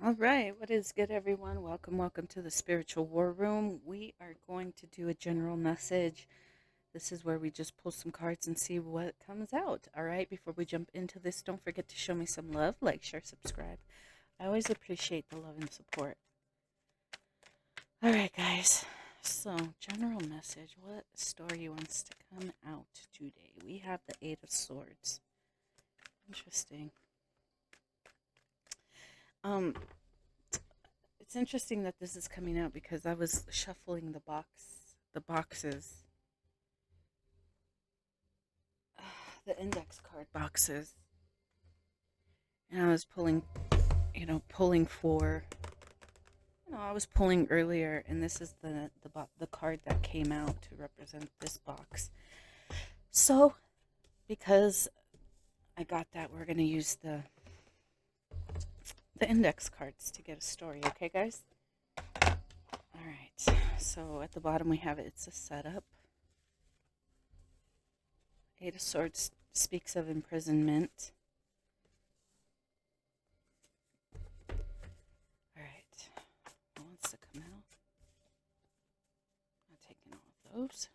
All right, what is good, everyone? Welcome to the Spiritual War Room. We are going to do a general message. This is where we just pull some cards and see what comes out. All right, before we jump into this, don't forget to show me some love, like, share, subscribe. I always appreciate the love and support. All right, guys. So, general message. What story wants to come out today? We have the Eight of Swords. Interesting. Um, It's interesting that this is coming out because I was shuffling the boxes, the index card boxes, and I was pulling, pulling for, I was pulling earlier, and this is the card that came out to represent this box. So, because I got that, we're gonna use the index cards to get a story. Okay, guys. All right. So at the bottom we have it's a setup. Eight of Swords speaks of imprisonment. All right. What wants to come out? Not taking all of those.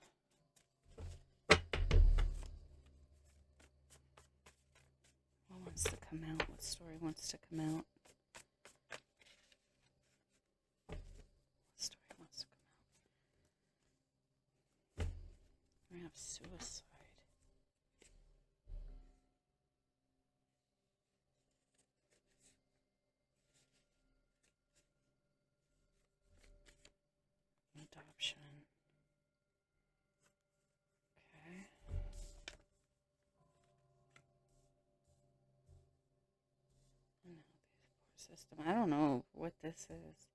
What wants to come out? What story wants to come out? What story wants to come out? We have suicide. Adoption. Okay. And now the support system. I don't know what this is.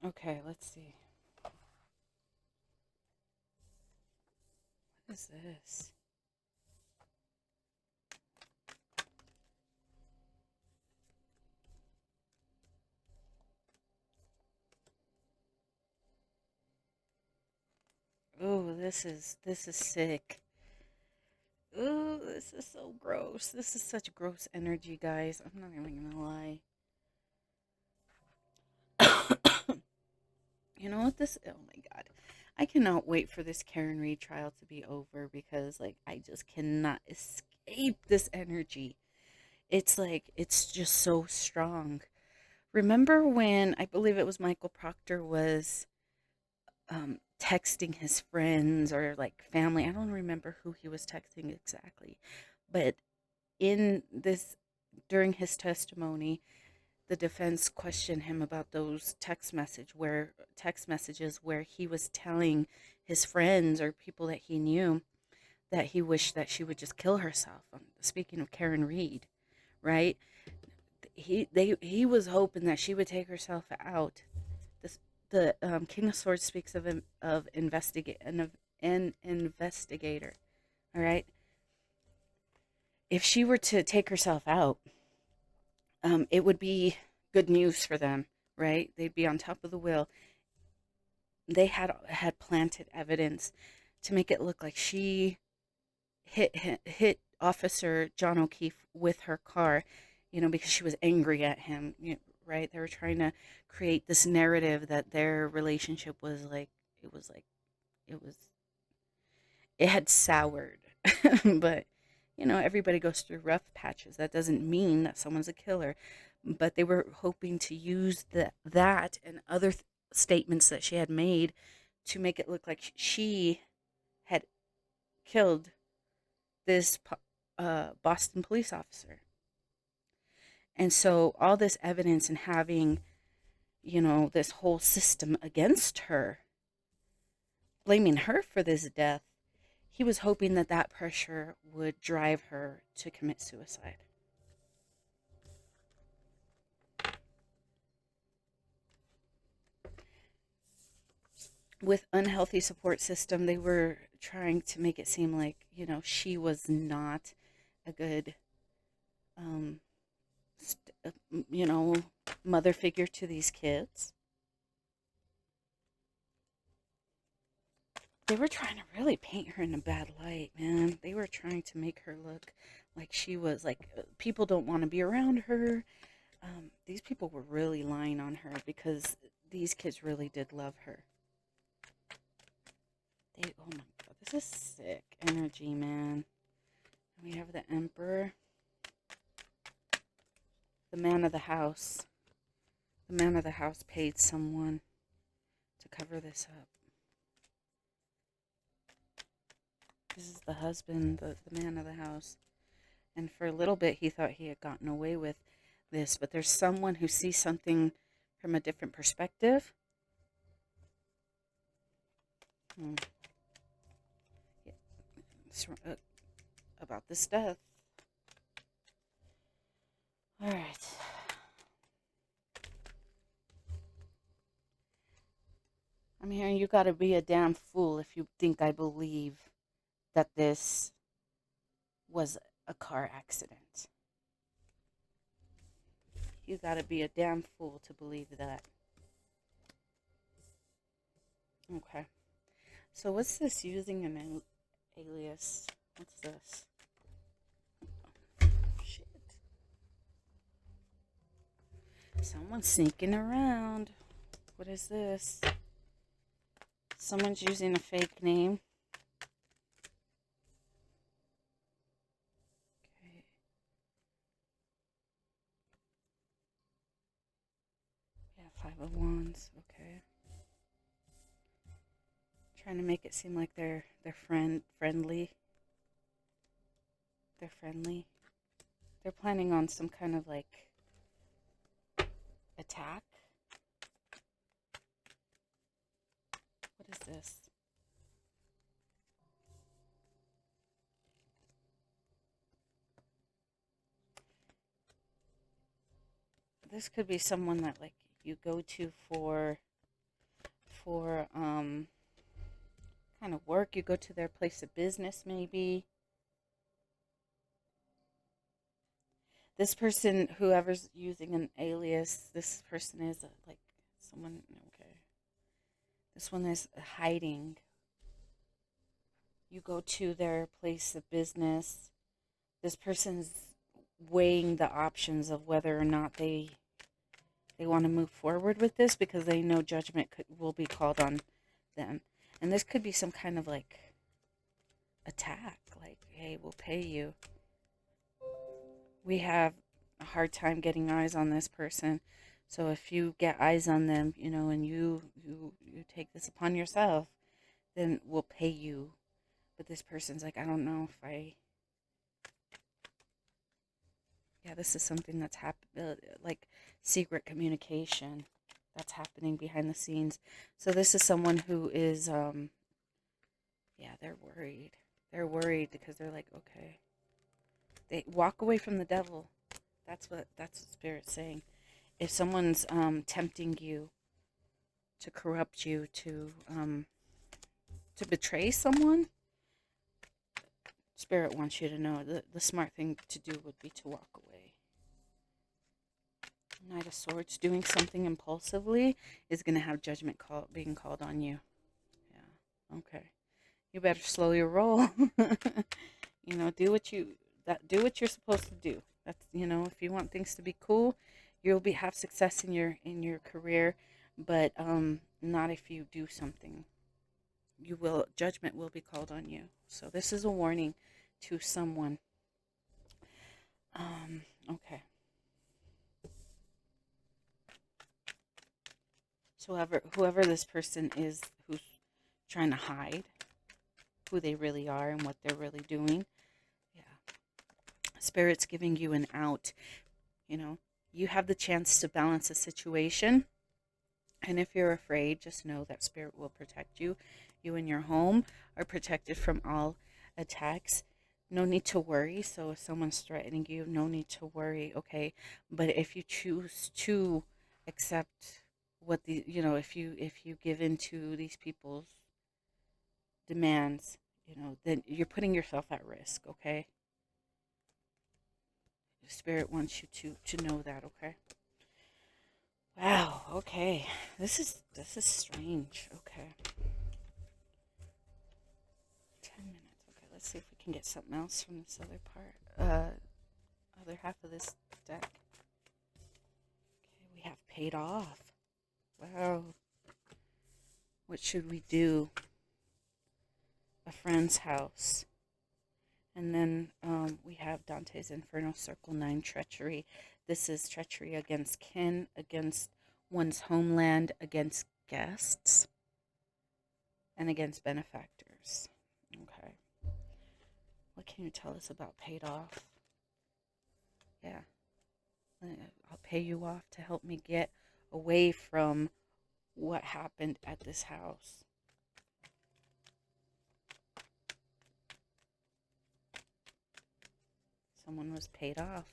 Okay, let's see. What is this? Oh, this is sick. Ooh, this is so gross. This is such gross energy, guys. I'm not even gonna lie. You know what this? Oh my god, I cannot wait for this Karen Reed trial to be over because like I just cannot escape this energy. It's like it's just so strong. Remember when I believe it was Michael Proctor was texting his friends or like family? I don't remember who he was texting exactly, but in this during his testimony, the defense questioned him about those text messages where he was telling his friends or people that he knew that he wished that she would just kill herself. Speaking of Karen Reed, right? He was hoping that she would take herself out. This the King of Swords speaks of an investigator. All right, if she were to take herself out, it would be good news for them, right? They'd be on top of the wheel. They had planted evidence to make it look like she hit Officer John O'Keefe with her car, because she was angry at him, right? They were trying to create this narrative that their relationship was like it was like it was it had soured. But everybody goes through rough patches. That doesn't mean that someone's a killer. But they were hoping to use that and other statements that she had made to make it look like she had killed this Boston police officer. And so all this evidence and having, this whole system against her, blaming her for this death, he was hoping that that pressure would drive her to commit suicide. With unhealthy support system, they were trying to make it seem like, she was not a good, um, you know, mother figure to these kids. They were trying to really paint her in a bad light, man. They were trying to make her look like she was like people don't want to be around her. These people were really lying on her because these kids really did love her. Oh my god, this is sick energy, man. We have the Emperor, the man of the house. The man of the house paid someone to cover this up. This is the husband, the man of the house. And for a little bit, he thought he had gotten away with this, but there's someone who sees something from a different perspective. Yeah. About this death. All right. I'm hearing you got to be a damn fool if you think I believe that this was a car accident. You got to be a damn fool to believe that. Okay. So what's this using an alias? What's this? Oh, shit. Someone's sneaking around. What is this? Someone's using a fake name. Okay. Yeah, 5 of Wands. Okay. Trying to make it seem like they're friendly. They're friendly. They're planning on some kind of like attack. What is this? This could be someone that like you go to for kind of work. You go to their place of business maybe. This person, whoever's using an alias, this person is like someone, okay. This one is hiding. You go to their place of business. This person's weighing the options of whether or not they want to move forward with this because they know judgment will be called on them. And this could be some kind of like attack. Like, hey, we'll pay you. We have a hard time getting eyes on this person. So if you get eyes on them, you know, and you take this upon yourself, then we'll pay you. But this person's like, I don't know if I... Yeah, this is something that's happening, like secret communication that's happening behind the scenes. So this is someone who is, yeah, they're worried. They're worried because they're like, okay. They walk away from the devil. That's what Spirit's saying. If someone's tempting you to corrupt you, to betray someone, Spirit wants you to know the smart thing to do would be to walk away. Knight of Swords, doing something impulsively is going to have judgment being called on you. Yeah, okay. You better slow your roll. You know, do what you're supposed to do. That's, you know, if you want things to be cool, you'll have success in your career, but not if you do something. Judgment will be called on you. So this is a warning to someone. Okay. So whoever this person is who's trying to hide who they really are and what they're really doing, yeah. Spirit's giving you an out. You know, you have the chance to balance a situation. And if you're afraid, just know that Spirit will protect you. You and your home are protected from all attacks. No need to worry. So if someone's threatening you, no need to worry, okay? But if you choose to accept what if you give in to these people's demands, then you're putting yourself at risk, okay? Spirit wants you to know that, okay? Wow, okay. This is strange. Okay. 10 minutes. Okay, let's see if we can get something else from this other part. other half of this deck. Okay, we have paid off. Wow. What should we do? A friend's house. And then we have Dante's Inferno, Circle 9, Treachery. This is treachery against kin, against one's homeland, against guests, and against benefactors. Okay. What can you tell us about paid off? Yeah. I'll pay you off to help me get away from what happened at this house. Someone was paid off.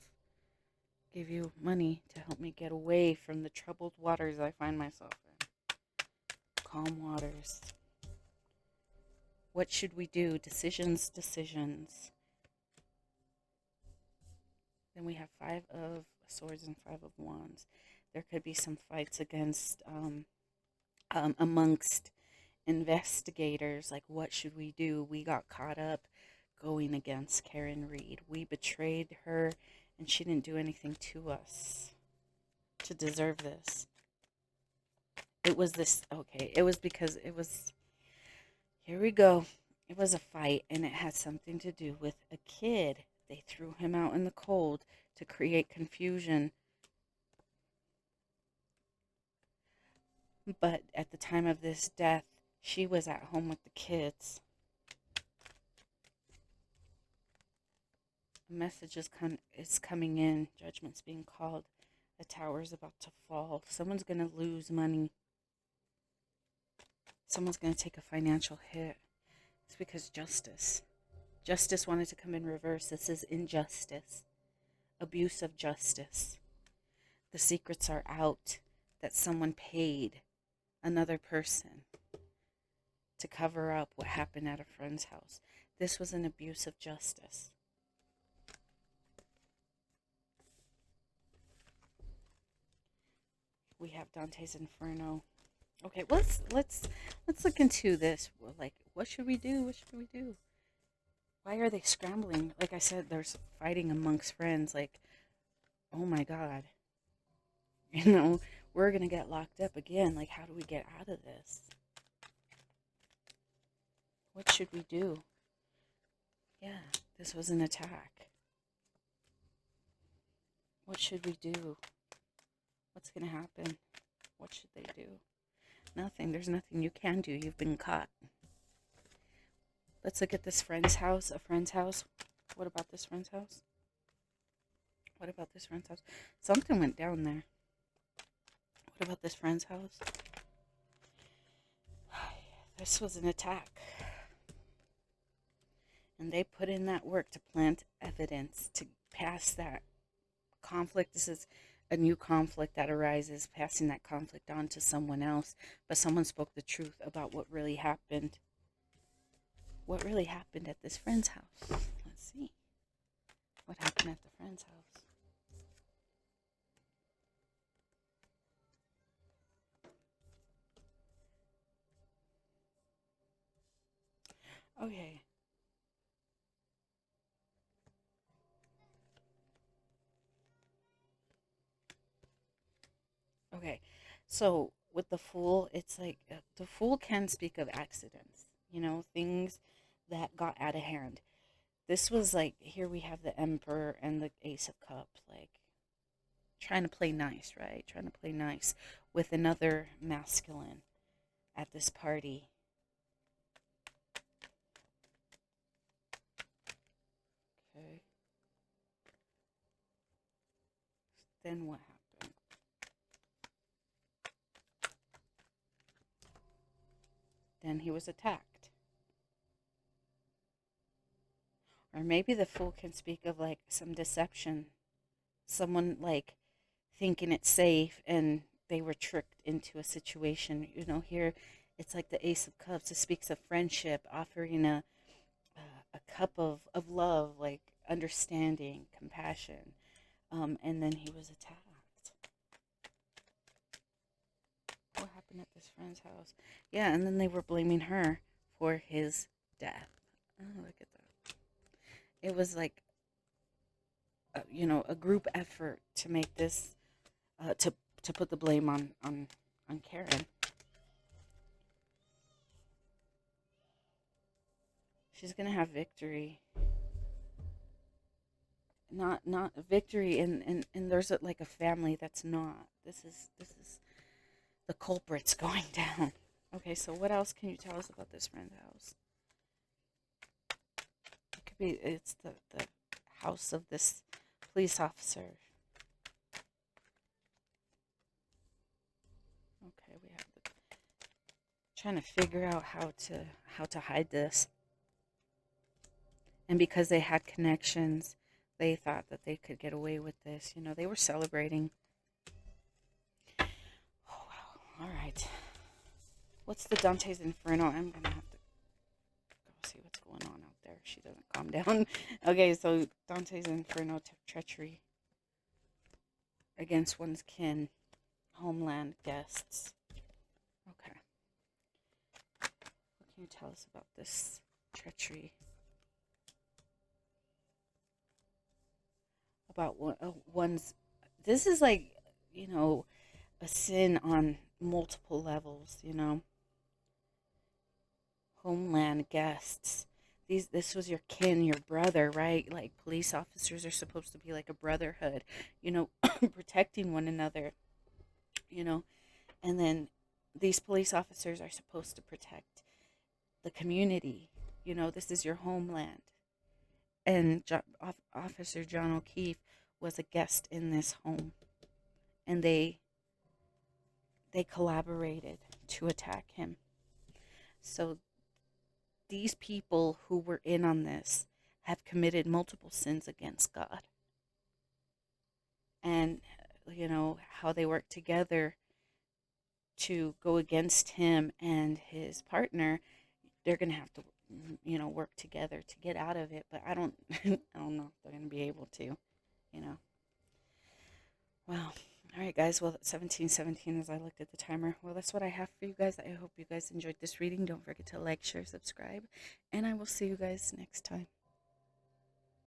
Give you money to help me get away from the troubled waters I find myself in. Calm waters. What should we do? Decisions, decisions. Then we have 5 of Swords and 5 of Wands. There could be some fights against, amongst investigators. Like, what should we do? We got caught up going against Karen Reed. We betrayed her, and she didn't do anything to us to deserve this. It was this, okay, it was because it was, here we go. It was a fight, and it had something to do with a kid. They threw him out in the cold to create confusion. But at the time of this death, she was at home with the kids. A message is coming in. Judgment's being called. The tower is about to fall. Someone's going to lose money. Someone's going to take a financial hit. It's because justice. Justice wanted to come in reverse. This is injustice. Abuse of justice. The secrets are out that someone paid another person to cover up what happened at a friend's house. This was an abuse of justice. We have Dante's Inferno. Okay, let's look into this. Like, what should we do? What should we do? Why are they scrambling? Like I said, there's fighting amongst friends. Like, oh my God. You know, we're going to get locked up again. Like, how do we get out of this? What should we do? Yeah, this was an attack. What should we do? What's going to happen? What should they do? Nothing. There's nothing you can do. You've been caught. Let's look at this friend's house. A friend's house. What about this friend's house? What about this friend's house? Something went down there. What about this friend's house? This was an attack. And they put in that work to plant evidence to pass that conflict. This is a new conflict that arises, passing that conflict on to someone else. But someone spoke the truth about what really happened. What really happened at this friend's house? Let's see. What happened at the friend's house? Okay. Okay. So with the Fool, it's like the Fool can speak of accidents, you know, things that got out of hand. This was like, here we have the Emperor and the Ace of Cups, like trying to play nice, right? Trying to play nice with another masculine at this party. Okay. Then what happened? Then he was attacked. Or maybe the Fool can speak of like some deception. Someone like thinking it's safe and they were tricked into a situation. You know, here it's like the Ace of Cups. It speaks of friendship, offering a cup of love, like understanding, compassion. And then he was attacked. What happened at this friend's house? Yeah, and then they were blaming her for his death. Oh, look at that. It was like a group effort to make this, to put the blame on Karen. She's gonna have victory. Not victory, and there's like a family that's not. This is the culprits going down. Okay, so what else can you tell us about this friend's house? It could be it's the house of this police officer. Okay, we have trying to figure out how to hide this. And because they had connections, they thought that they could get away with this. They were celebrating. Oh, wow. All right. What's the Dante's Inferno? I'm going to have to go see what's going on out there. She doesn't calm down. Okay, so Dante's Inferno, treachery against one's kin, homeland, guests. Okay. What can you tell us about this treachery? About one's, this is like, a sin on multiple levels, homeland, guests. This was your kin, your brother, right? Like police officers are supposed to be like a brotherhood, protecting one another, and then these police officers are supposed to protect the community. This is your homeland. And Officer John O'Keefe was a guest in this home, and they collaborated to attack him. So these people who were in on this have committed multiple sins against God. And how they work together to go against him and his partner. They're going to have to work together to get out of it, but I don't I don't know if they're going to be able to. Well, all right, guys. Well, 17:17 as I looked at the timer. Well, that's what I have for you guys. I hope you guys enjoyed this reading. Don't forget to like, share, subscribe, and I will see you guys next time.